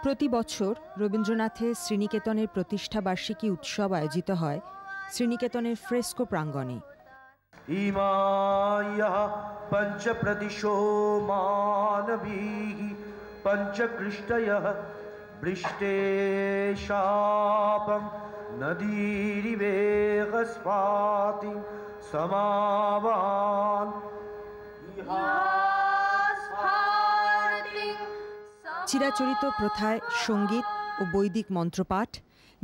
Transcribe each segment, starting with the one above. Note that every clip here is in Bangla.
প্রতি বছর রবীন্দ্রনাথের শ্রীনিকেতনের প্রতিষ্ঠা বার্ষিকী উৎসব আয়োজিত হয় শ্রীনিকেতনের ফ্রেস্কো প্রাঙ্গণে। ইমায়া পঞ্চপ্রদিশো মানবীঃ পঞ্চকৃষ্টয়ঃ বৃষ্টে শাপং নদীরিবেগস্ফাতি সমাবান। চিরাচরিত প্রথায় সঙ্গীত ও বৈদিক মন্ত্রপাঠ,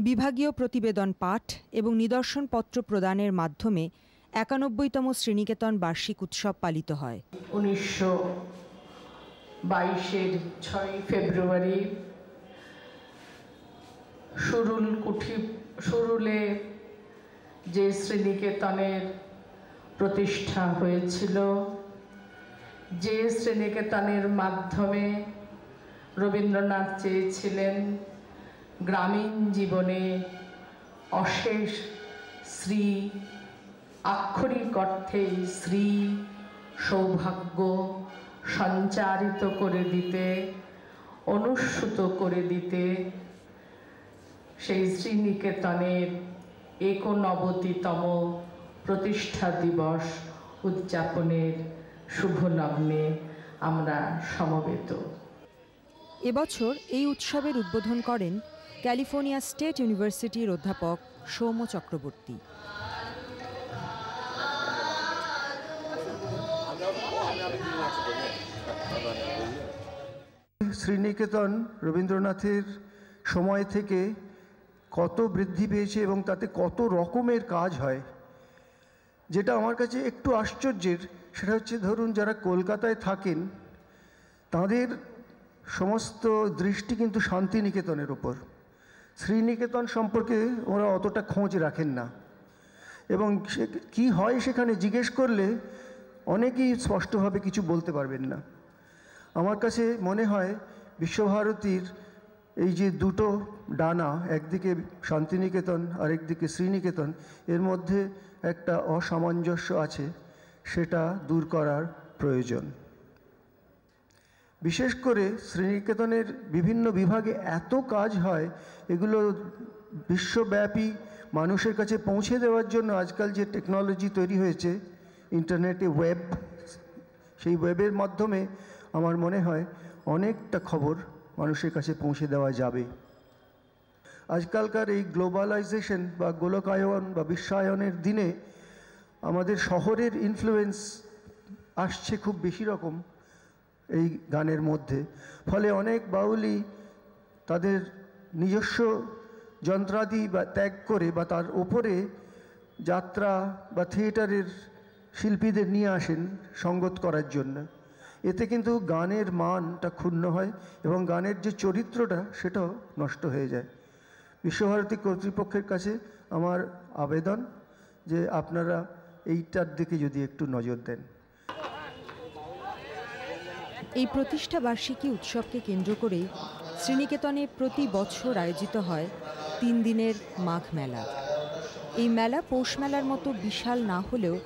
বিভাগীয় প্রতিবেদন পাঠ এবং নিদর্শনপত্র প্রদানের মাধ্যমে ৯১তম শ্রীনিকেতন বার্ষিক উৎসব পালিত হয়। ১৯২২-এর ৬ ফেব্রুয়ারি সুরুলে যে শ্রীনিকেতনের প্রতিষ্ঠা হয়েছিল, যে শ্রীনিকেতনের মাধ্যমে রবীন্দ্রনাথ চেয়েছিলেন গ্রামীণ জীবনে অশেষ শ্রী, আক্ষরিক অর্থেই শ্রী সৌভাগ্য সঞ্চারিত করে দিতে, অনুস্যূত করে দিতে, সেই শ্রীনিকেতনের ৮৯তম প্রতিষ্ঠা দিবস উদযাপনের শুভ লগ্নে আমরা সমবেত। এবছর এই উৎসবের উদ্বোধন করেন ক্যালিফোর্নিয়া স্টেট ইউনিভার্সিটির অধ্যাপক সৌম্য চক্রবর্তী। শ্রীনিকেতন রবীন্দ্রনাথের সময় থেকে কত বৃদ্ধি পেয়েছে এবং তাতে কত রকমের কাজ হয়, যেটা আমার কাছে একটু আশ্চর্যের। সেটা হচ্ছে, ধরুন যারা কলকাতায় থাকেন তাদের সমস্ত দৃষ্টি কিন্তু শান্তিনিকেতনের ওপর। শ্রীনিকেতন সম্পর্কে ওরা অতটা খোঁজ রাখেন না, এবং কি হয় সেখানে জিজ্ঞেস করলে অনেকেই স্পষ্টভাবে কিছু বলতে পারবেন না। আমার কাছে মনে হয় বিশ্বভারতীর এই যে দুটো ডানা, একদিকে শান্তিনিকেতন আর একদিকে শ্রীনিকেতন, এর মধ্যে একটা অসামঞ্জস্য আছে, সেটা দূর করার প্রয়োজন। বিশেষ করে শ্রীনিকেতনের বিভিন্ন বিভাগে এত কাজ হয়, এগুলো বিশ্বব্যাপী মানুষের কাছে পৌঁছে দেওয়ার জন্য আজকাল যে টেকনোলজি তৈরি হয়েছে, ইন্টারনেটে ওয়েব, সেই ওয়েবের মাধ্যমে আমার মনে হয় অনেকটা খবর মানুষের কাছে পৌঁছে দেওয়া যাবে। আজকালকার এই গ্লোবালাইজেশন বা গোলকায়ন বা বিশ্বায়নের দিনে আমাদের শহরের ইনফ্লুয়েন্স আসছে খুব বেশি রকম এই গানের মধ্যে। ফলে অনেক বাউলই তাদের নিজস্ব যন্ত্রাদি বা ত্যাগ করে বা তার ওপরে যাত্রা বা থিয়েটারের শিল্পীদের নিয়ে আসেন সঙ্গত করার জন্য। এতে কিন্তু গানের মানটা ক্ষুণ্ণ হয় এবং গানের যে চরিত্রটা সেটাও নষ্ট হয়ে যায়। বিশ্বভারতী কর্তৃপক্ষের কাছে আমার আবেদন যে আপনারা এইটার দিকে যদি একটু নজর দেন। এই প্রতিষ্ঠা বার্ষিকী উৎসবকে কেন্দ্র করে শ্রীনিকেতনে প্রতি বছর আয়োজিত হয় ৩ দিনের মাঘ মেলা। এই মেলা পৌষ মেলার মতো বিশাল না হলেও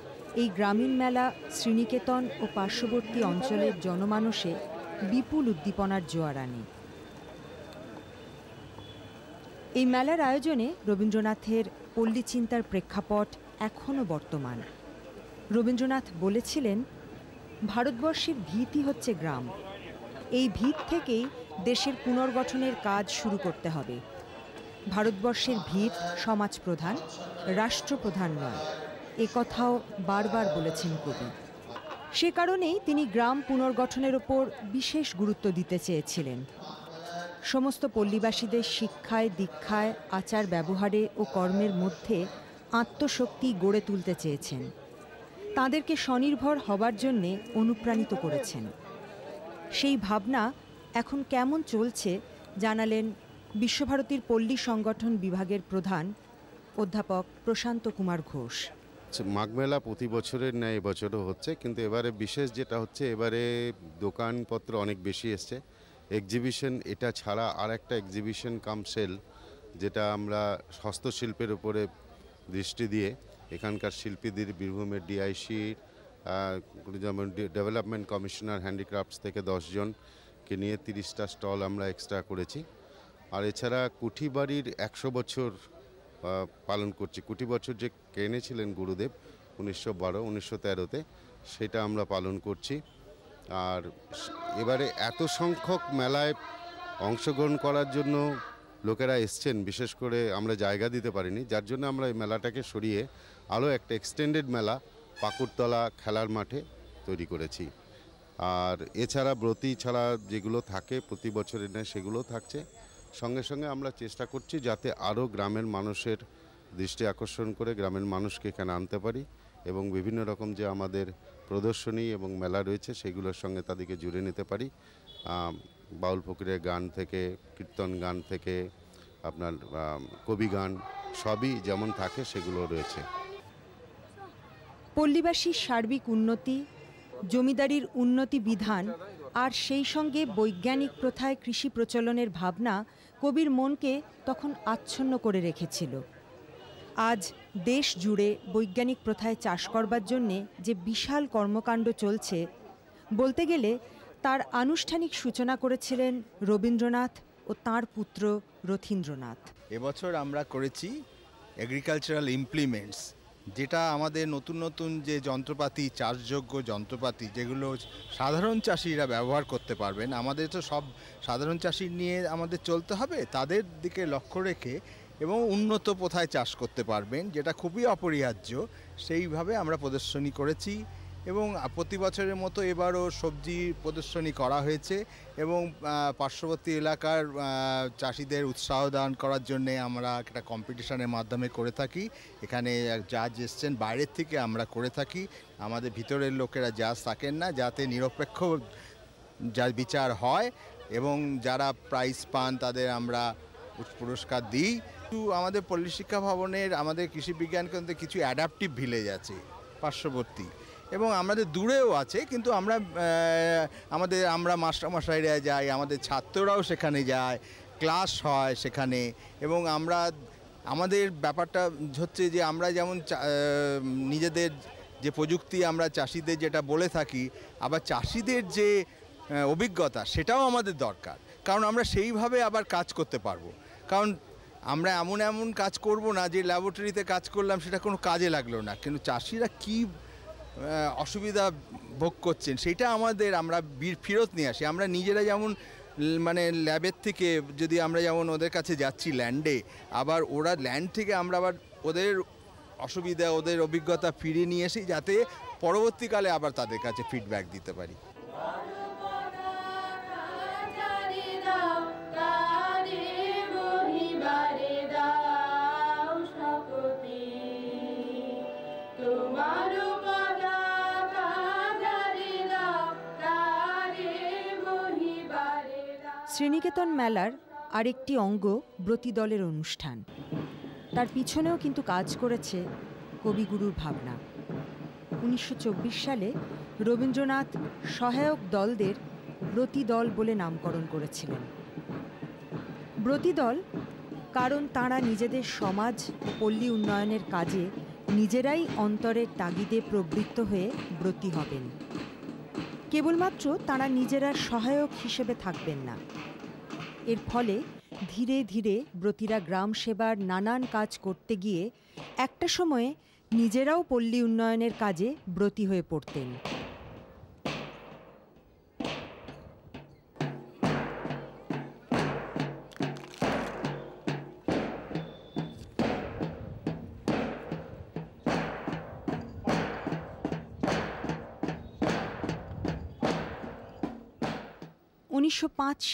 এই গ্রামীণ মেলা শ্রীনিকেতন ও পার্শ্ববর্তী অঞ্চলের জনমানসে বিপুল উদ্দীপনার জোয়ার আনে। এই মেলার আয়োজনে রবীন্দ্রনাথের পল্লীচিন্তার প্রেক্ষাপট এখনও বর্তমান। রবীন্দ্রনাথ বলেছিলেন, ভারতবর্ষের ভিতই হচ্ছে গ্রাম। এই ভিত থেকেই দেশের পুনর্গঠনের কাজ শুরু করতে হবে। ভারতবর্ষের ভিত সমাজপ্রধান, রাষ্ট্রপ্রধান নয়, এ কথাও বারবার বলেছেন কবি। সে কারণেই তিনি গ্রাম পুনর্গঠনের ওপর বিশেষ গুরুত্ব দিতে চেয়েছিলেন। সমস্ত পল্লীবাসীদের শিক্ষায়, দীক্ষায়, আচার ব্যবহারে ও কর্মের মধ্যে আত্মশক্তি গড়ে তুলতে চেয়েছেন। তাদেরকে স্বনির্ভর হবার জন্যে অনুপ্রাণিত করেছেন। সেই ভাবনা এখন কেমন চলছে জানালেন বিশ্বভারতীর পল্লী সংগঠন বিভাগের প্রধান অধ্যাপক প্রশান্ত কুমার ঘোষ। মাঘ মেলা প্রতি বছরের ন্যায় এবছরও হচ্ছে, কিন্তু এবারে বিশেষ যেটা হচ্ছে, এবারে দোকানপত্র অনেক বেশি এসছে। এক্সিবিশন এটা ছাড়া আর একটা এক্সিবিশন কাম সেল, যেটা আমরা হস্তশিল্পের উপরে দৃষ্টি দিয়ে এখানকার শিল্পীদের, বীরভূমের ডিআইসি, যেমন ডেভেলপমেন্ট কমিশনার হ্যান্ডিক্রাফটস থেকে 10 জনকে নিয়ে 30টা স্টল আমরা এক্সট্রা করেছি। আর এছাড়া কুঠি বাড়ির 100 বছর পালন করছি। কুঠি বছর যে এনেছিলেন গুরুদেব 1912-1913-তে, সেটা আমরা পালন করছি। আর এবারে এত সংখ্যক মেলায় অংশগ্রহণ করার জন্য লোকেরা এসছেন, বিশেষ করে আমরা জায়গা দিতে পারিনি, যার জন্য আমরা এই মেলাটাকে সরিয়ে আরও একটা এক্সটেন্ডেড মেলা পাকুড়তলা খেলার মাঠে তৈরি করেছি। আর এছাড়া ব্রতী ছাড়া যেগুলো থাকে প্রতি বছরের নেয় সেগুলো থাকছে। সঙ্গে সঙ্গে আমরা চেষ্টা করছি যাতে আরও গ্রামের মানুষের দৃষ্টি আকর্ষণ করে গ্রামের মানুষকে এখানে আনতে পারি এবং বিভিন্ন রকম যে আমাদের প্রদর্শনী এবং মেলা রয়েছে সেগুলোর সঙ্গে তাদেরকে জুড়ে নিতে পারি। বাউল ফকিরের গান থেকে, কীর্তন গান থেকে, আপনার কবি গান, সবই যেমন থাকে সেগুলো রয়েছে। পল্লীবাসীর সার্বিক উন্নতি, জমিদারির উন্নতি বিধান আর সেই সঙ্গে বৈজ্ঞানিক প্রথায় কৃষি প্রচলনের ভাবনা কবির মনকে তখন আচ্ছন্ন করে রেখেছিল। আজ দেশ জুড়ে বৈজ্ঞানিক প্রথায় চাষ করবার জন্যে যে বিশাল কর্মকাণ্ড চলছে, বলতে গেলে তার আনুষ্ঠানিক সূচনা করেছিলেন রবীন্দ্রনাথ ও তাঁর পুত্র রথীন্দ্রনাথ। এবছর আমরা করেছি এগ্রিকালচারাল ইমপ্লিমেন্টস, যেটা আমাদের নতুন নতুন যে যন্ত্রপাতি, চাষযোগ্য যন্ত্রপাতি, যেগুলো সাধারণ চাষিরা ব্যবহার করতে পারবেন। আমাদের তো সব সাধারণ চাষি নিয়ে আমাদের চলতে হবে, তাদের দিকে লক্ষ্য রেখে এবং উন্নত প্রথায় চাষ করতে পারবেন, যেটা খুবই অপরিহার্য, সেইভাবে আমরা প্রদর্শনী করেছি। এবং প্রতি বছরের মতো এবারও সবজি প্রদর্শনী করা হয়েছে এবং পার্শ্ববর্তী এলাকার চাষিদের উৎসাহ দান করার জন্যে আমরা একটা কম্পিটিশনের মাধ্যমে করে থাকি। এখানে জাজ এসছেন বাইরের থেকে, আমরা করে থাকি। আমাদের ভিতরের লোকেরা জাজ থাকেন না, যাতে নিরপেক্ষ যা বিচার হয় এবং যারা প্রাইজ পান তাদের আমরা পুরস্কার দিই। আমাদের পল্লী শিক্ষা ভবনের, আমাদের কৃষি বিজ্ঞান কেন্দ্রে কিছু অ্যাডাপটিভ ভিলেজ আছে পার্শ্ববর্তী এবং আমাদের দূরেও আছে, কিন্তু আমরা মাস্টারমশাইরা যাই, আমাদের ছাত্ররাও সেখানে যায়, ক্লাস হয় সেখানে। এবং আমাদের ব্যাপারটা হচ্ছে যে আমরা যেমন নিজেদের যে প্রযুক্তি আমরা চাষিদের যেটা বলে থাকি, আবার চাষিদের যে অভিজ্ঞতা সেটাও আমাদের দরকার, কারণ আমরা সেইভাবে আবার কাজ করতে পারবো। কারণ আমরা এমন কাজ করব না যে ল্যাবরেটরিতে কাজ করলাম সেটা কোনো কাজে লাগলো না, কিন্তু চাষিরা কী অসুবিধা ভোগ করছেন সেটা আমরা ফেরত নিয়ে আসি। আমরা নিজেরা যেমন মানে ল্যাবের থেকে যদি আমরা যেমন ওদের কাছে যাচ্ছি ল্যান্ডে, আবার ওরা ল্যান্ড থেকে আমরা আবার ওদের অসুবিধা, ওদের অভিজ্ঞতা ফিরিয়ে নিয়ে আসি, যাতে পরবর্তীকালে আবার তাদের কাছে ফিডব্যাক দিতে পারি। শ্রীনিকেতন মেলার আরেকটি অঙ্গ ব্রতী দলের অনুষ্ঠান। তার পিছনেও কিন্তু কাজ করেছে কবিগুরুর ভাবনা। 1924 সালে রবীন্দ্রনাথ সহায়ক দলদের ব্রতী দল বলে নামকরণ করেছিলেন। ব্রতী দল কারণ তাঁরা নিজেদের সমাজ ও পল্লী উন্নয়নের কাজে নিজেরাই অন্তরের তাগিদে প্রবৃত্ত হয়ে ব্রতী হবেন। কেবলমাত্র তাঁরা নিজেরা সহায়ক হিসেবে থাকবেন না। এর ফলে ধীরে ধীরে ব্রতীরা গ্রাম সেবার নানান কাজ করতে গিয়ে একটা সময়ে নিজেরাও পল্লী উন্নয়নের কাজে ব্রতী হয়ে পড়তেন।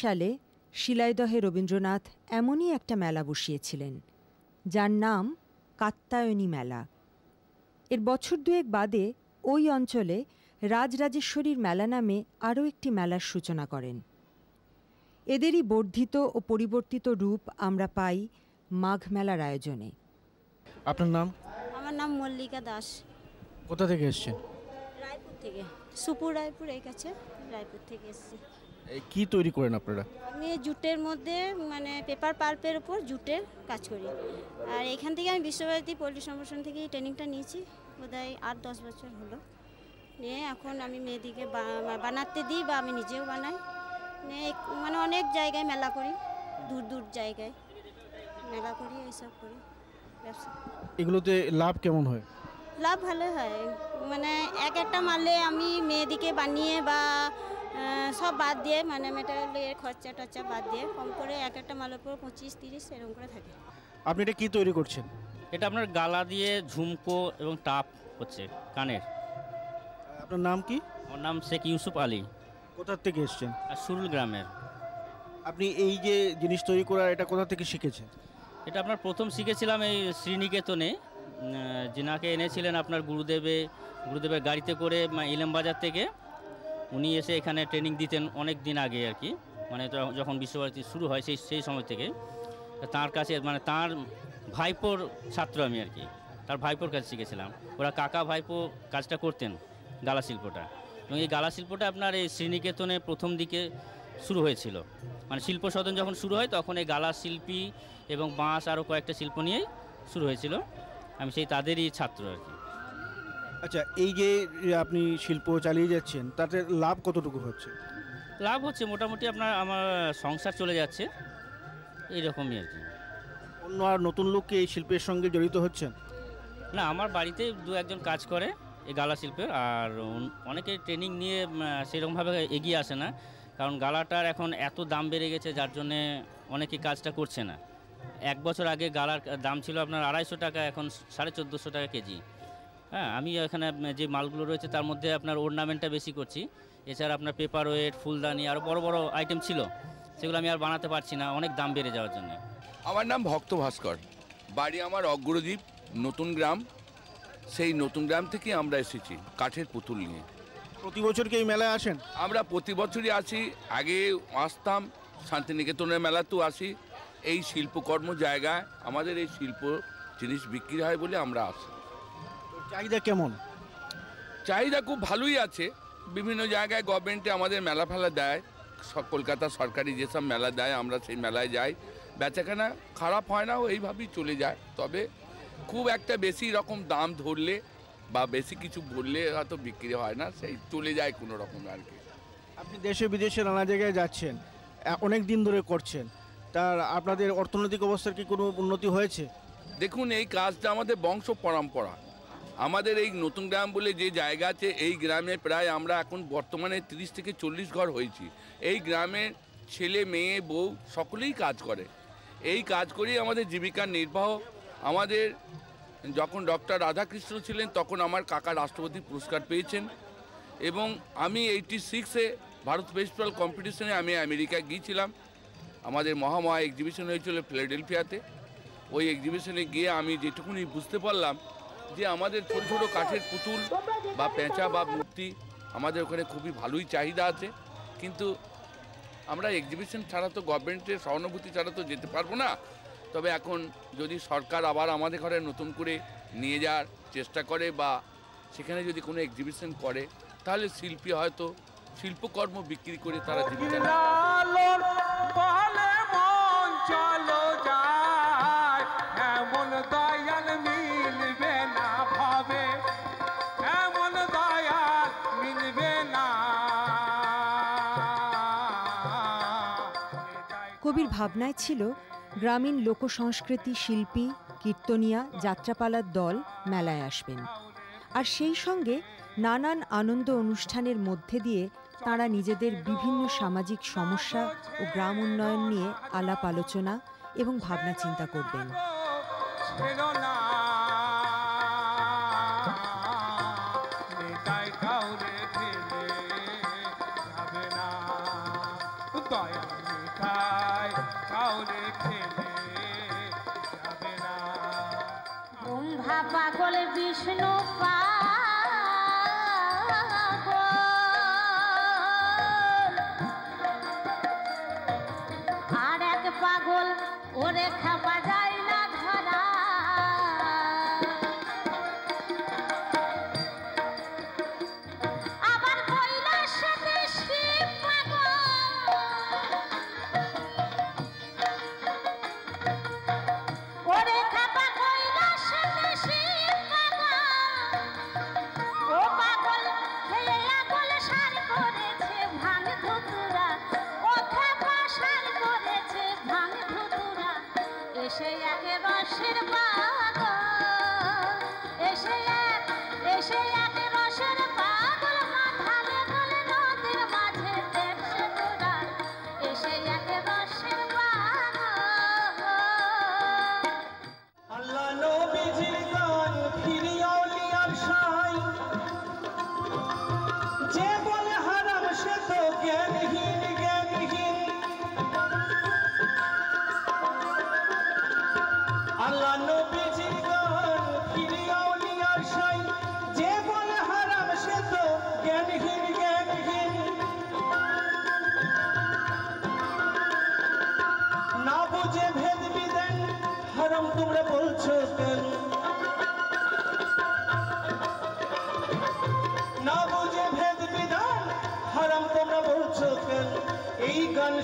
সালে শিলাইদহে রবীন্দ্রনাথ এমনই একটা মেলা বসিয়েছিলেন, যার নাম কাত্যায়নী মেলা। এর বছর দুয়েক বাদে ওই অঞ্চলে রাজরাজেশ্বরীর মেলা নামে আরও একটি মেলার সূচনা করেন। এদেরই বর্ধিত ও পরিবর্তিত রূপ আমরা পাই মাঘ মেলার আয়োজনে। আপনার নাম? আমার নাম মল্লিকা দাস। কোথা থেকে এসেছেন? রায়পুর থেকে। সুপুর রায়পুর, এই কাছে রায়পুর থেকে এসেছি। কি তৈরি করেন আপনারা? আমি জুটের মধ্যে মানে পেপার পাল্পের উপর জুটের কাজ করি। আর এখান থেকে আমি বিশ্বভারতী পল্লী সম্প্রসারণ থেকে এই ট্রেনিংটা নিয়েছি, বোধহয় 8-10 বছর হলো। নিয়ে এখন আমি মেয়েদিকে বানাতে দিই বা আমি নিজেও বানাই। মানে অনেক জায়গায় মেলা করি, দূর দূর জায়গায় মেলা করি, এইসব করি ব্যবসা। এগুলোতে লাভ কেমন হয়? লাভ ভালো হয়, মানে এক একটা মালে আমি মেয়েদিকে বানিয়ে বা সব বাদ দিয়ে, মানে মেটেরিয়ালের খরচা টরচা বাদ দিয়ে কম করে এক একটা মালের উপর 25-30 এরকম করে থাকে। আপনি এটা কি তৈরি করছেন? এটা আপনার গালা দিয়ে ঝুমকো এবং টাপ হচ্ছে কানের। আপনার নাম কি? আমার নাম শেখ ইউসুফ আলী। কোথা থেকে এসেছেন? আর সুরুল গ্রামের। আপনি এই যে জিনিস তৈরি করার এটা কোথা থেকে শিখেছেন? এটা আপনার প্রথম শিখেছিলাম এই শ্রীনিকেতনে, যিনাকে এনেছিলেন আপনার গুরুদেবের গাড়িতে করে ইলামবাজার থেকে। উনি এসে এখানে ট্রেনিং দিতেন অনেক দিন আগে আর কি, মানে যখন বিশ্বভারতী শুরু হয় সেই সময় থেকে। তার কাছে, মানে তার ভাইপোর ছাত্র আমি আর কি, তার ভাইপোর কাছে শিখেছিলাম। ওরা কাকা ভাইপো কাজটা করতেন, গালা শিল্পটা। এবং এই গালা শিল্পটা আপনার এই শ্রীনিকেতনে প্রথম দিকে শুরু হয়েছিল, মানে শিল্প সদন যখন শুরু হয় তখন এই গালা শিল্পী এবং বাঁশ আরও কয়েকটা শিল্প নিয়েই শুরু হয়েছিল। আমি সেই তাদেরই ছাত্র আর কি। আচ্ছা, এই যে আপনি শিল্প চালিয়ে যাচ্ছেন তাতে লাভ কতটুকু হচ্ছে? লাভ হচ্ছে মোটামুটি আমার সংসার চলে যাচ্ছে এইরকমই আর কি। অন্য আর নতুন লোক কি এই শিল্পের সঙ্গে জড়িত হচ্ছেন? না, আমার বাড়িতে দু একজন কাজ করে এই গালা শিল্পের, আর অনেকে ট্রেনিং নিয়ে সেরকমভাবে এগিয়ে আসে না, কারণ গালাটার এখন এত দাম বেড়ে গেছে যার জন্যে অনেকে কাজটা করছে না। 1 বছর আগে গালার দাম ছিল আপনার 250 টাকা, এখন 1450 টাকা কেজি। হ্যাঁ, আমি এখানে যে মালগুলো রয়েছে তার মধ্যে আপনার অর্নামেন্টটা বেশি করছি। এছাড়া আপনার পেপার ওয়েট, ফুলদানি আরও বড় বড় আইটেম ছিল, সেগুলো আমি আর বানাতে পারছি না অনেক দাম বেড়ে যাওয়ার জন্য। আমার নাম ভক্ত ভাস্কর, বাড়ি আমার অগ্রদ্বীপ নতুন গ্রাম। সেই নতুন গ্রাম থেকে আমরা এসেছি কাঠের পুতুল নিয়ে। প্রতি বছর কি এই মেলায় আসেন? আমরা প্রতি বছরই আসি, আগে আসতাম, শান্তিনিকেতনের মেলাতেও আসি। এই শিল্পকর্ম জায়গায় আমাদের এই শিল্প জিনিস বিক্রি হয় বলে আমরা আসি। চাহিদা কেমন? চাহিদা খুব ভালোই আছে। বিভিন্ন জায়গায় গভর্নমেন্টে আমাদের মেলা ফেলা দেয়, কলকাতা সরকারি যেসব মেলা দেয় আমরা সেই মেলায় যাই। বেচাকেনা খারাপ হয় না, এইভাবেই চলে যায়। তবে খুব একটা বেশি রকম দাম ধরলে বা বেশি কিছু বললে হয়তো বিক্রি হয় না, সেই চলে যায় কোনো রকম আর কি। আপনি দেশে বিদেশে নানা জায়গায় যাচ্ছেন, অনেক দিন ধরে করছেন, তার আপনাদের অর্থনৈতিক অবস্থার কি কোনো উন্নতি হয়েছে? দেখুন, এই কাজটা আমাদের বংশ পরম্পরা। আমাদের এই নতুন গ্রাম বলে যে জায়গা আছে, এই গ্রামে প্রায় আমরা এখন বর্তমানে 30 থেকে 40 ঘর হয়েছি। এই গ্রামের ছেলে মেয়ে বউ সকলেই কাজ করে। এই কাজ করেই আমাদের জীবিকার নির্বাহ। আমাদের যখন ডক্টর রাধাকৃষ্ণ ছিলেন তখন আমার কাকা রাষ্ট্রপতি পুরস্কার পেয়েছেন, এবং আমি 86-এ ভারত ফেস্টিভ্যাল কম্পিটিশনে আমি আমেরিকা গিয়েছিলাম। আমাদের মহা এক্সিবিশন হয়েছিল ফিলাডেলফিয়াতে। ওই এক্সিবিশনে গিয়ে আমি যেটুকুনি বুঝতে পারলাম যে আমাদের ছোট ছোট কাঠের পুতুল বা পেঁচা বা মূর্তি আমাদের ওখানে খুবই ভালোই চাহিদা আছে। কিন্তু আমরা এক্সিবিশন ছাড়া তো, গভর্নমেন্টের সহানুভূতি ছাড়া তো যেতে পারবো না। তবে এখন যদি সরকার আবার আমাদের ঘরে নতুন করে নিয়ে যাওয়ার চেষ্টা করে বা সেখানে যদি কোনো এক্সিবিশন করে, তাহলে শিল্পী হয়তো শিল্পকর্ম বিক্রি করে তারা জীবিকা কবির ভাবনায় ছিল গ্রামীণ লোকসংস্কৃতি শিল্পী, কীর্তনিয়া, যাত্রাপালার দল মেলায় আসবেন, আর সেই সঙ্গে নানান আনন্দ অনুষ্ঠানের মধ্যে দিয়ে তাঁরা নিজেদের বিভিন্ন সামাজিক সমস্যা ও গ্রাম উন্নয়ন নিয়ে আলাপ আলোচনা এবং ভাবনা চিন্তা করবেন। পাগল বিষ্ণু আর এক পাগল ওরে খাওয়া যায় না ধরা। আবার কৈলাসেতে শিব পাগল, ওরে খাপা কৈলাসেতে শিব পাগল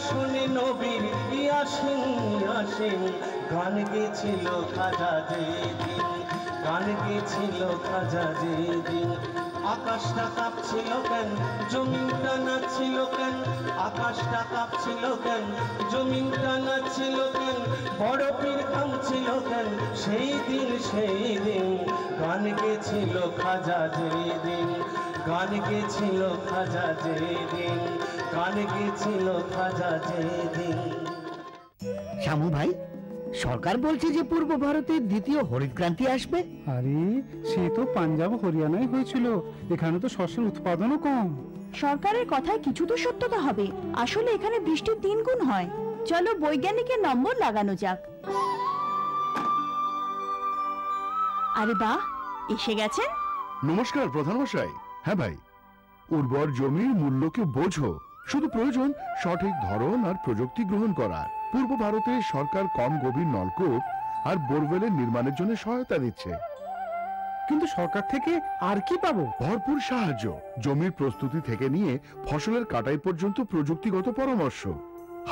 শুনি নবীর আসেন আসেন, গান গেছিল খাজা যেদিন, গান গেছিল খাজা যেদিন। আকাশটা কাঁপছিল কেন, জমিনটা নাচছিল কেন, আকাশটা কাঁপছিল কেন, জমিনটা নাচছিল কেন, বড় পীর ঘামছিল কেন, সেই দিন গান গেছিল খাজা যেদিন, গান গেছিল খাজা যেদিন, গান গেছিল খাজা যেদিন। শ্যামু ভাই, সরকার বলছে যে পূর্ব ভারতে দ্বিতীয় হরিত ক্রান্তি আসবে। আরে সে তো পাঞ্জাব হরিয়ানায় হয়েছিল, এখানে তো শস্যের উৎপাদনও কম। সরকারের কথায় কিছু তো সত্যতা হবে। আসলে এখানে বৃষ্টির 3 গুণ হয়। চলো বৈজ্ঞানিকের নম্বর লাগানো যাক। আরে বাহ, এসে গেছেন। নমস্কার প্রধানমশাই। হ্যাঁ ভাই, উর্বর জমির মূল্যকে বোঝো, শুধু প্রয়োজন সঠিক ধরন আর প্রযুক্তি গ্রহণ করার। পূর্ব ভারতে সরকার কম গভীর নলকূপ আর বোরওয়েলের নির্মাণের জন্য সহায়তা দিচ্ছে। কিন্তু সরকার থেকে আর কি পাবো? ভরপুর সাহায্য, জমির প্রস্তুতি থেকে নিয়ে ফসলের কাটাই পর্যন্ত প্রযুক্তিগত পরামর্শ।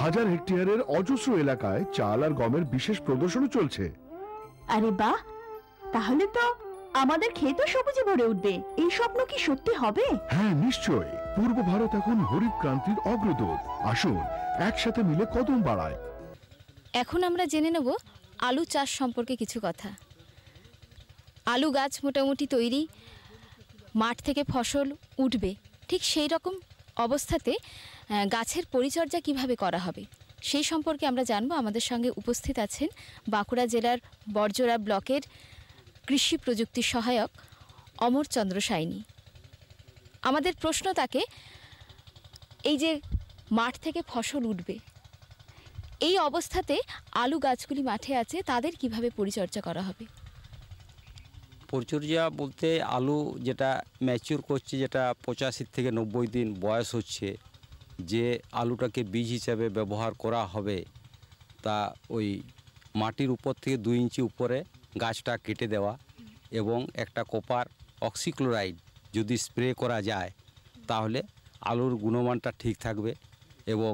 1000 হেক্টয়ারের অজস্র এলাকায় চাল আর গমের বিশেষ প্রদর্শনী চলছে। আরে বাহ, তাহলে তো আমাদের ক্ষেত সবুজে ভরে উঠবে। এই স্বপ্ন কি সত্যি হবে? হ্যাঁ নিশ্চয়ই, পূর্ব ভারত এখন হরিত ক্রান্তির অগ্রদূত। আসুন একসাথে মিলে কদম বাড়ায়। এখন আমরা জেনে নেব আলু চাষ সম্পর্কে কিছু কথা। আলু গাছ মোটামুটি তৈরি, মাঠ থেকে ফসল উঠবে, ঠিক সেই রকম অবস্থাতে গাছের পরিচর্যা কিভাবে করা হবে সেই সম্পর্কে আমরা জানবো। আমাদের সঙ্গে উপস্থিত আছেন বাঁকুড়া জেলার বড়জোড়া ব্লকের কৃষি প্রযুক্তি সহায়ক অমরচন্দ্র সাইনি। আমাদের প্রশ্ন তাকে, এই যে মাঠ থেকে ফসল উঠবে, এই অবস্থাতে আলু গাছগুলি মাঠে আছে, তাদের কিভাবে পরিচর্যা করা হবে? পরিচর্যা বলতে আলু যেটা ম্যাচিওর করছে, যেটা 85 থেকে 90 দিন বয়স হচ্ছে, যে আলুটাকে বীজ হিসাবে ব্যবহার করা হবে, তা ওই মাটির উপর থেকে 2 ইঞ্চি উপরে গাছটা কেটে দেওয়া এবং একটা কপার অক্সিক্লোরাইড যদি স্প্রে করা যায় তাহলে আলুর গুণমানটা ঠিক থাকবে এবং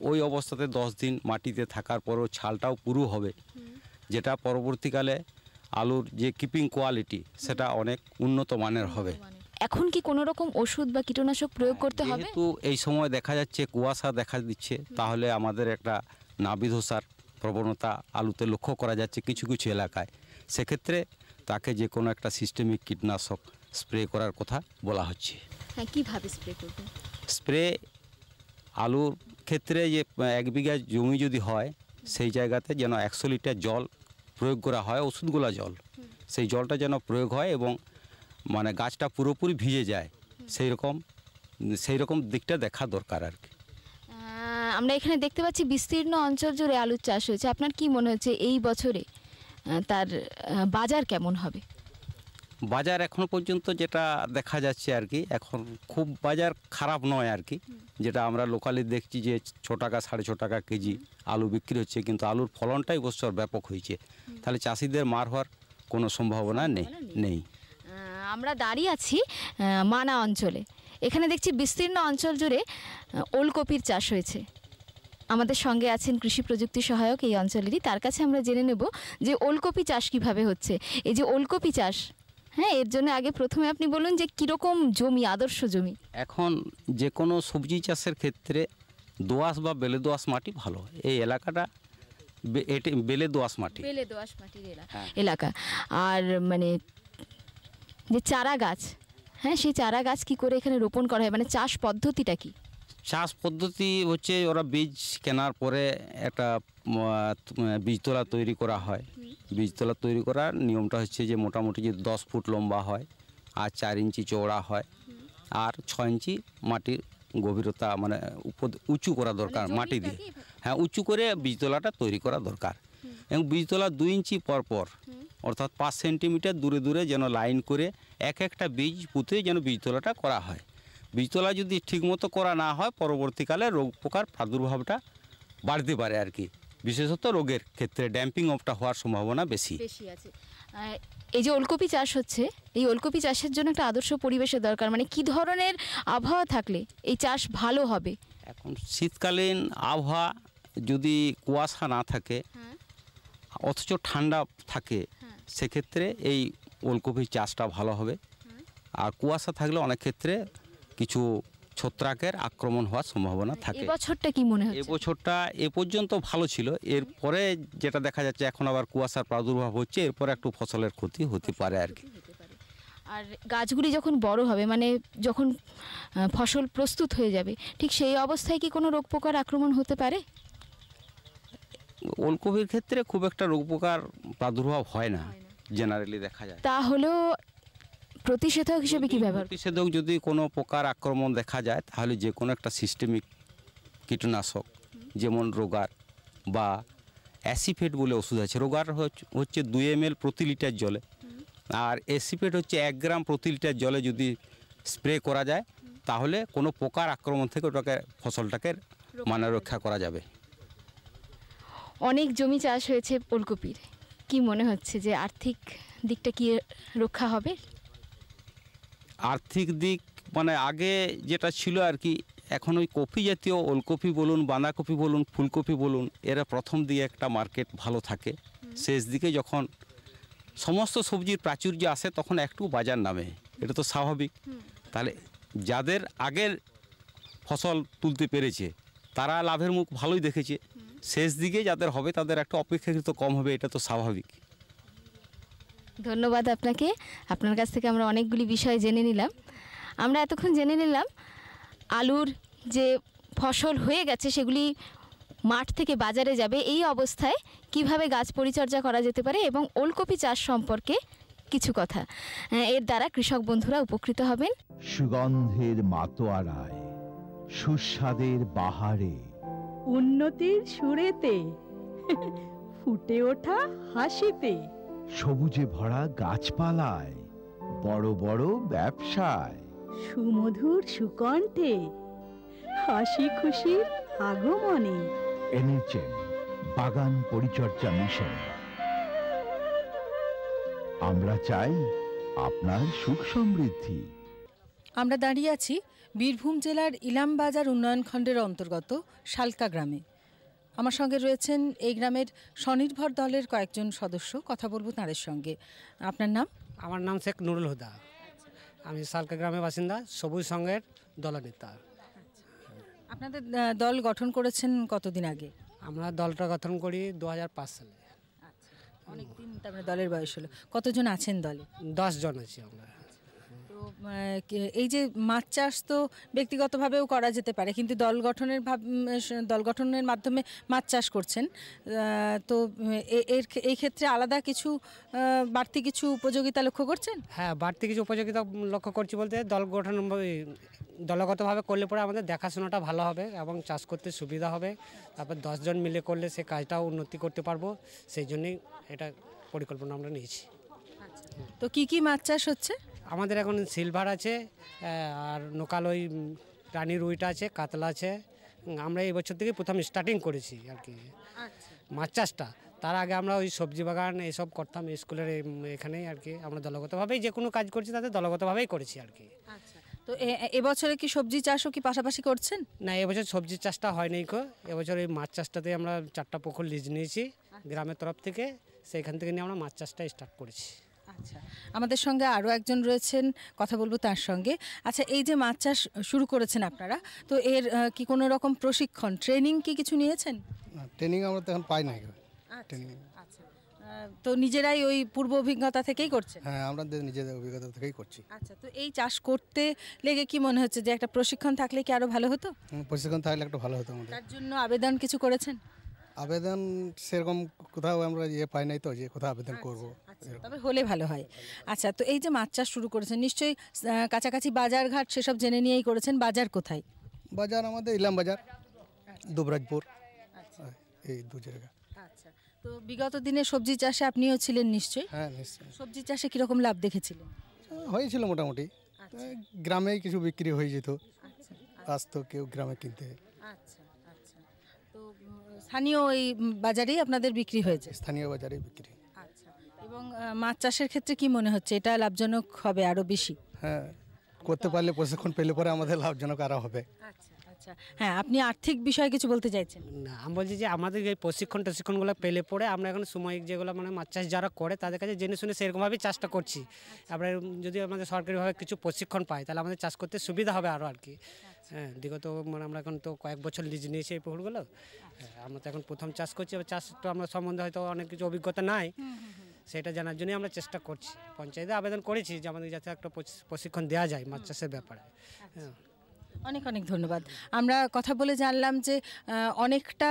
ওই অবস্থাতে 10 দিন মাটিতে থাকার পরও ছালটাও পুরু হবে, যেটা পরবর্তীকালে আলুর যে কিপিং কোয়ালিটি সেটা অনেক উন্নত মানের হবে। এখন কি কোনো রকম ওষুধ বা কীটনাশক প্রয়োগ করতে হবে? যেহেতু এই সময় দেখা যাচ্ছে কুয়াশা দেখা দিচ্ছে, তাহলে আমাদের একটা নাবি ধসার প্রবণতা আলুতে লক্ষ্য করা যাচ্ছে কিছু কিছু এলাকায়। সেক্ষেত্রে তাকে যে কোনো একটা সিস্টেমিক কীটনাশক স্প্রে করার কথা বলা হচ্ছে। হ্যাঁ, কীভাবে স্প্রে করবেন? স্প্রে আলুর ক্ষেত্রে যে 1 বিঘা জমি যদি হয়, সেই জায়গাতে যেন 100 লিটার জল প্রয়োগ করা হয়, ওষুধগুলা জল, সেই জলটা যেন প্রয়োগ হয় এবং মানে গাছটা পুরোপুরি ভিজে যায়, সেই রকম দিকটা দেখা দরকার আর কি। আমরা এখানে দেখতে পাচ্ছি বিস্তীর্ণ অঞ্চল জুড়ে আলুর চাষ হয়েছে। আপনার কি মনে হচ্ছে এই বছরে তার বাজার কেমন হবে? বাজার এখন পর্যন্ত যেটা দেখা যাচ্ছে আর কি, এখন খুব বাজার খারাপ নয় আর কি। যেটা আমরা লোকালি দেখছি যে 6 টাকা 6.5 টাকা কেজি আলু বিক্রি হচ্ছে, কিন্তু আলুর ফলনটাই বছর ব্যাপক হয়েছে, তাহলে চাষিদের মার হওয়ার কোনো সম্ভাবনা নেই। আমরা দাঁড়িয়ে আছি মানা অঞ্চলে। এখানে দেখছি বিস্তীর্ণ অঞ্চল জুড়ে ওলকপির চাষ হয়েছে। আমাদের সঙ্গে আছেন কৃষি প্রযুক্তি সহায়ক এই অঞ্চলেরই, তার কাছে আমরা জেনে নেব যে ওলকপি চাষ কিভাবে হচ্ছে। এই যে ওলকপি চাষ, হ্যাঁ, এর জন্য আগে প্রথমে আপনি বলুন যে কীরকম জমি, আদর্শ জমি? এখন যে কোনো সবজি চাষের ক্ষেত্রে দোআঁশ বা বেলে দোআঁশ মাটি ভালো। এই এলাকাটা বেলে দোআঁশ মাটি, বেলে দোআঁশ মাটির এলাকা। আর মানে যে চারা গাছ, হ্যাঁ, সেই চারা গাছ কি করে এখানে রোপণ করা হয়, মানে চাষ পদ্ধতিটা কি? চাষ পদ্ধতি হচ্ছে ওরা বীজ কেনার পরে একটা বীজতলা তৈরি করা হয়। বীজতলা তৈরি করার নিয়মটা হচ্ছে যে মোটামুটি যে 10 ফুট লম্বা হয় আর 4 ইঞ্চি চওড়া হয় আর 6 ইঞ্চি মাটির গভীরতা, মানে উঁচু করা দরকার মাটি দিয়ে। হ্যাঁ, উঁচু করে বীজতলাটা তৈরি করা দরকার এবং বীজতলা 2 ইঞ্চি পর অর্থাৎ 5 সেন্টিমিটার দূরে দূরে যেন লাইন করে একটা বীজ পুঁতে যেন বীজতলাটা করা হয়। বীজতলা যদি ঠিকমতো করা না হয় পরবর্তীকালে রোগ পোকার প্রাদুর্ভাবটা বাড়তে পারে আর কি, বিশেষত রোগের ক্ষেত্রে ড্যাম্পিং অফটা হওয়ার সম্ভাবনা বেশি আছে। এই যে ওলকপি চাষ হচ্ছে, এই ওলকপি চাষের জন্য একটা আদর্শ পরিবেশের দরকার, মানে কি ধরনের আবহাওয়া থাকলে এই চাষ ভালো হবে? এখন শীতকালীন আবহাওয়া যদি কুয়াশা না থাকে অথচ ঠান্ডা থাকে, সেক্ষেত্রে এই ওলকপির চাষটা ভালো হবে। আর কুয়াশা থাকলে অনেক ক্ষেত্রে কিছু ছত্রাকের আক্রমণ হওয়ার সম্ভাবনা থাকে। এবছরটা কি মনে হচ্ছে? এবছরটা এ পর্যন্ত ভালো ছিল, এরপরে যেটা দেখা যাচ্ছে এখন আবার কুয়াশার প্রাদুর্ভাব হচ্ছে, এরপরে একটু ফসলের ক্ষতি হতে পারে আর কি। আর গাছগুলি যখন বড় হবে, মানে যখন ফসল প্রস্তুত হয়ে যাবে, ঠিক সেই অবস্থায় কি কোনো রোগ পোকার আক্রমণ হতে পারে? ওলকপির ক্ষেত্রে খুব একটা রোগ পোকার প্রাদুর্ভাব হয় না, জেনারেলি দেখা যায়। তাহলে প্রতিষেধক হিসেবে কি ব্যবহার? প্রতিষেধক যদি কোনো পোকার আক্রমণ দেখা যায় তাহলে যে কোনো একটা সিস্টেমিক কীটনাশক, যেমন রোগার বা অ্যাসিফেট বলে ওষুধ আছে। রোগার হচ্ছে 2 ml প্রতি লিটার জলে, আর অ্যাসিফেট হচ্ছে 1 গ্রাম প্রতি লিটার জলে যদি স্প্রে করা যায় তাহলে কোনো পোকার আক্রমণ থেকে ওটাকে ফসলটাকে মানে রক্ষা করা যাবে। অনেক জমি চাষ হয়েছে ওলকপির, কি মনে হচ্ছে যে আর্থিক দিকটা কি রক্ষা হবে? আর্থিক দিক মানে আগে যেটা ছিল আর কি, এখন ওই কপি জাতীয় ওলকপি বলুন, বাঁধাকপি বলুন, ফুলকপি বলুন, এরা প্রথম দিকে একটা মার্কেট ভালো থাকে, শেষ দিকে যখন সমস্ত সবজির প্রাচুর্য আসে তখন একটু বাজার নামে, এটা তো স্বাভাবিক। তাহলে যাদের আগের ফসল তুলতে পেরেছে তারা লাভের মুখ ভালোই দেখেছে, শেষ দিকে যাদের হবে তাদের একটা অপেক্ষাকৃত কম হবে, এটা তো স্বাভাবিক। ধন্যবাদ আপনাকে। আপনার কাছ থেকে আমরা অনেকগুলি বিষয় জেনে নিলাম। আমরা এতক্ষণ জেনে নিলাম আলুর যে ফসল হয়ে গেছে সেগুলি মাঠ থেকে বাজারে যাবে, এই অবস্থায় কিভাবে গাছ পরিচর্যা করা যেতে পারে এবং ওলকপি চাষ সম্পর্কে কিছু কথা। এর দ্বারা কৃষক বন্ধুরা উপকৃত হবেন। সুগন্ধের মাতোয়ারায়, সুস্বাদের বাহারে, উন্নতির সুরেতে, ফুটে ওঠা হাসিতে, সবুজে ভরা গাছপালায়, বড় বড় ব্যবসায়, সুমধুর সুকণ্ঠে, হাসি খুশির আগমনে। এনএচএম বাগান পরিচর্যা মিশন। আমরা চাই আপনার সুখ সমৃদ্ধি। আমরা দাঁড়িয়ে আছি বীরভূম জেলার ইলামবাজার উন্নয়ন খণ্ডের অন্তর্গত শালকা গ্রামে। আমার সঙ্গে রয়েছেন এই গ্রামের স্বনির্ভর দলের কয়েকজন সদস্য, কথা বলবো তাঁদের সঙ্গে। আপনার নাম? আমার নাম শেখ নুরুল হুদা, আমি শালকা গ্রামের বাসিন্দা, সবুজ সংঘের দলনেতা। আপনাদের দল গঠন করেছেন কতদিন আগে? আমরা দলটা গঠন করি 2005 সালে। অনেকদিন তারপরে দলের বয়স হলো। কতজন আছেন দলে? 10 জন আছি আমরা। তো এই যে মাছ চাষ তো ব্যক্তিগতভাবেও করা যেতে পারে, কিন্তু দল গঠনের মাধ্যমে মাছ চাষ করছেন, তো এই ক্ষেত্রে আলাদা কিছু বাড়তি কিছু উপযোগিতা লক্ষ্য করছেন? হ্যাঁ, বাড়তি কিছু উপযোগিতা লক্ষ্য করছি বলতে, দল গঠন দলগতভাবে করলে পরে আমাদের দেখাশোনাটা ভালো হবে এবং চাষ করতে সুবিধা হবে। তারপর 10 জন মিলে করলে সে কাজটাও উন্নতি করতে পারবো, সেই জন্যই এটা পরিকল্পনা আমরা নিয়েছি। তো কি কি মাছ চাষ হচ্ছে? আমাদের এখন সিলভার আছে, আর নোকাল ওই রানী রুইটা আছে, কাতলা আছে। আমরা এই বছর থেকে প্রথম স্টার্টিং করেছি আর কি মাছ চাষটা। তার আগে আমরা ওই সবজি বাগান এইসব করতাম স্কুলের এখানেই আর কি। আমরা দলগতভাবেই যে কোনো কাজ করছি তাতে দলগতভাবেই করেছি আর কি। তো এবছরে কি সবজি চাষও কি পাশাপাশি করছেন? না, এবছর সবজির চাষটা হয়নি কো, এবছর এই মাছ চাষটাতে আমরা 4টা পুকুর লিজ নিয়েছি গ্রামের তরফ থেকে, সেইখান থেকে নিয়ে আমরা মাছ চাষটা স্টার্ট করেছি। আচ্ছা, আমাদের সঙ্গে আরও একজন রয়েছেন, কথা বলবো তার সঙ্গে। আচ্ছা, এই যে মাছ চাষ শুরু করেছেন আপনারা, তো এর কি কোনো রকম প্রশিক্ষণ, ট্রেনিং কি কিছু নিয়েছেন? ট্রেনিং আমরা তো এখন পাই না। আচ্ছা, তো নিজেরাই ওই পূর্ব অভিজ্ঞতা থেকেই করছেন? হ্যাঁ, আমরা নিজেদের অভিজ্ঞতা থেকেই করছি। আচ্ছা, তো এই চাষ করতে লেগে কি মনে হচ্ছে যে একটা প্রশিক্ষণ থাকলে কি আরো ভালো হতো? প্রশিক্ষণ থাকলে একটু ভালো হতো আমাদের। তার জন্য আবেদন কিছু করেছেন? আবেদন সেরকম কোথাও আমরা পাই নাই তো, যে কোথাও আবেদন করবো, তবে হলে ভালো হয়। আচ্ছা, তো এই যে মাছ চাষ শুরু করেছেন, নিশ্চয়ই কাছাকাছি বাজার ঘাট সেসব জেনে নিয়েই করেছেন। বাজার কোথায়? বাজার আমাদের ইলাম বাজার, দুবরাজপুর, এই দু জায়গা। আচ্ছা, তো বিগত দিনে সবজি চাষে আপনিও ছিলেন নিশ্চয়ই? হ্যাঁ, নিশ্চয়ই। সবজি চাষে কিরকম লাভ দেখেছিলেন? হয়েছিল মোটামুটি, গ্রামেই কিছু বিক্রি হয়ে যেত, আসতো কেউ গ্রামে কিনতে। আচ্ছা আচ্ছা, তো স্থানীয় এই বাজারেই আপনাদের বিক্রি হয়েছে? স্থানীয় বাজারেই বিক্রি। আচ্ছা, এবং মাছ চাষের ক্ষেত্রে কি মনে হচ্ছে এটা লাভজনক হবে আরো বেশি? হ্যাঁ, করতে পারলে, প্রশিক্ষণ পেলে পরে আমাদের লাভজনক আরো হবে। আচ্ছা আচ্ছা, আচ্ছা, হ্যাঁ, আপনি আর্থিক বিষয়ে কিছু বলতে চাইছেন? না, আমি বলছি যে আমাদের এই প্রশিক্ষণগুলো পেলে পরে আমরা এখন সাময়িক যেগুলো মানে মাছ চাষ যারা করে তাদের কাছে জেনে শুনে সেরকমভাবেই চাষটা করছি। আমরা যদি আমাদের সরকারিভাবে কিছু প্রশিক্ষণ পাই তাহলে আমাদের চাষ করতে সুবিধা হবে আরও আর কি। হ্যাঁ, বিগত মানে আমরা এখন তো কয়েক বছর লিজ নিয়েছি এই পুকুরগুলো। আমরা তো এখন প্রথম চাষ করছি, এবার চাষ তো আমরা সম্বন্ধে হয়তো অনেক কিছু অভিজ্ঞতা নাই, সেটা জানার জন্যই আমরা চেষ্টা করছি। পঞ্চায়েতে আবেদন করেছি যে আমাদের যাতে একটা প্রশিক্ষণ দেওয়া যায় মাছ চাষের ব্যাপারে। হ্যাঁ, অনেক অনেক ধন্যবাদ। আমরা কথা বলে জানলাম যে অনেকটা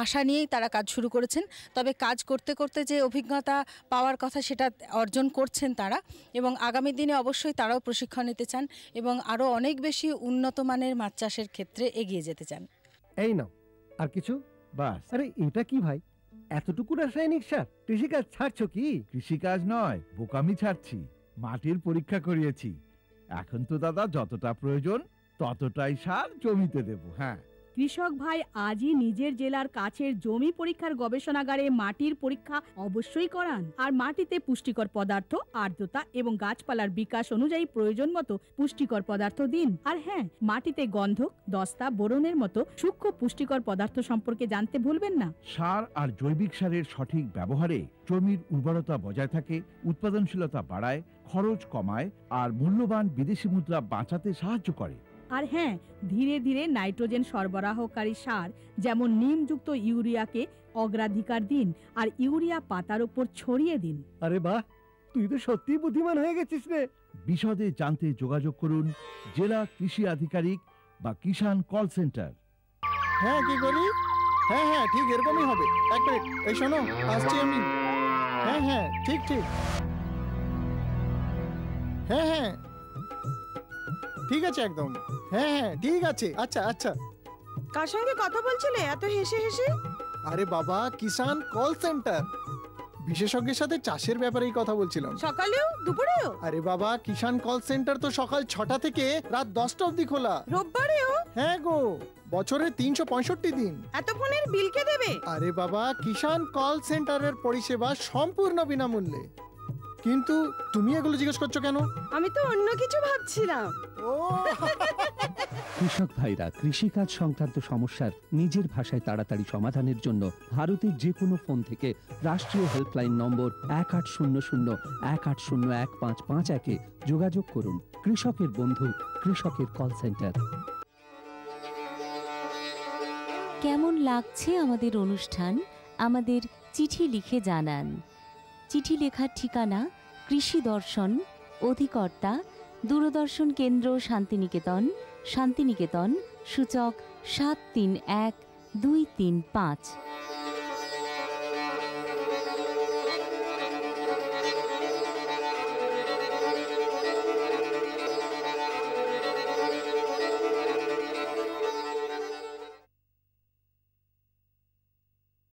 আশা নিয়েই তারা কাজ শুরু করেছেন, তবে কাজ করতে করতে যে অভিজ্ঞতা পাওয়ার কথা সেটা অর্জন করছেন তারা, এবং আগামী দিনে অবশ্যই তারাও প্রশিক্ষণ নিতে চান এবং আরও অনেক বেশি উন্নত মানের মাছ চাষের ক্ষেত্রে এগিয়ে যেতে চান। এই নাও আর কিছু বাস। আরে এটা কি ভাই, এতটুকু রাসায়নিক সার? কৃষিকাজ ছাড়ছো কি? কৃষিকাজ নয়, বোকামি ছাড়ছি। মাটির পরীক্ষা করিয়েছি। এখন তো দাদা যতটা প্রয়োজন ততটাই সার জমিতে দেব। হ্যাঁ, কৃষক ভাই আজই নিজের জেলার কাছের জমি পরীক্ষার গবেষণাগারে মাটির পরীক্ষা অবশ্যই করান, আর মাটিতে পুষ্টিকর পদার্থ, আর্দ্রতা এবং গাছপালার বিকাশ অনুযায়ী প্রয়োজন মতো পুষ্টিকর পদার্থ দিন। আর হ্যাঁ, মাটিতে গন্ধক, দস্তা, বোরনের মতো সূক্ষ্ম পুষ্টিকর পদার্থ সম্পর্কে জানতে ভুলবেন না। সার আর জৈবিক সারের সঠিক ব্যবহারে জমির উর্বরতা বজায় থাকে, উৎপাদনশীলতা বাড়ায়, খরচ কমায় আর মূল্যবান বিদেশি মুদ্রা বাঁচাতে সাহায্য করে। আর হ্যাঁ, ধীরে ধীরে নাইট্রোজেন সরবরাহকারী সার যেমন নিমযুক্ত ইউরিয়াকে অগ্রাধিকার দিন, আর ইউরিয়া পাতার উপর ছড়িয়ে দিন। আরে বাহ, তুই তো সত্যিই বুদ্ধিমান হয়ে গেছিস রে। বিশদে জানতে যোগাযোগ করুন জেলা কৃষি আধিকারিক বা কিষাণ কল সেন্টার। হ্যাঁ, কি করি? হ্যাঁ হ্যাঁ, ঠিক এরকমই হবে। এক মিনিট, এই শোনো, আসছি আমি। হ্যাঁ হ্যাঁ, ঠিক ঠিক। হ্যাঁ হ্যাঁ, ঠিক আছে একদম। হ্যাঁ হ্যাঁ, ঠিক আছে। আচ্ছা আচ্ছা। কার সঙ্গে কথা বলছিলে এত হেসে হেসে? আরে বাবা, কিষাণ কল সেন্টার, বিশেষজ্ঞের সাথে চাষের ব্যাপারেই কথা বলছিলাম। সকালেও দুপুরেও? আরে বাবা, কিষাণ কল সেন্টার তো সকাল 6টা থেকে রাত 10টা অবধি খোলা। রোববারেও? হ্যাঁ গো, বছরে 365 দিন। এত ফোনের বিল কে দেবে? আরে বাবা, কিষাণ কল সেন্টারের পরিষেবা সম্পূর্ণ বিনামূল্যে। কিন্তু তুমি এগুলো জিজ্ঞেস করছো কেন? আমি তো অন্য কিছু ভাবছিলাম। কৃষক ভাইরা কৃষিকাজ সংক্রান্ত সমস্যার নিজের ভাষায় তাড়াতাড়ি সমাধানের জন্য ভারতের যে কোনো ফোন থেকে রাষ্ট্রীয় হেল্পলাইন নম্বর 1800-180-1551-এ যোগাযোগ করুন। কৃষকের বন্ধু, কৃষকের কল সেন্টার। কেমন লাগছে আমাদের অনুষ্ঠান? আমাদের চিঠি লিখে জানান। চিঠি লেখার ঠিকানা কৃষি দর্শন, অধিকর্তা দূরদর্শন কেন্দ্র, শান্তিনিকেতন, শান্তিনিকেতন, সূচক 731235।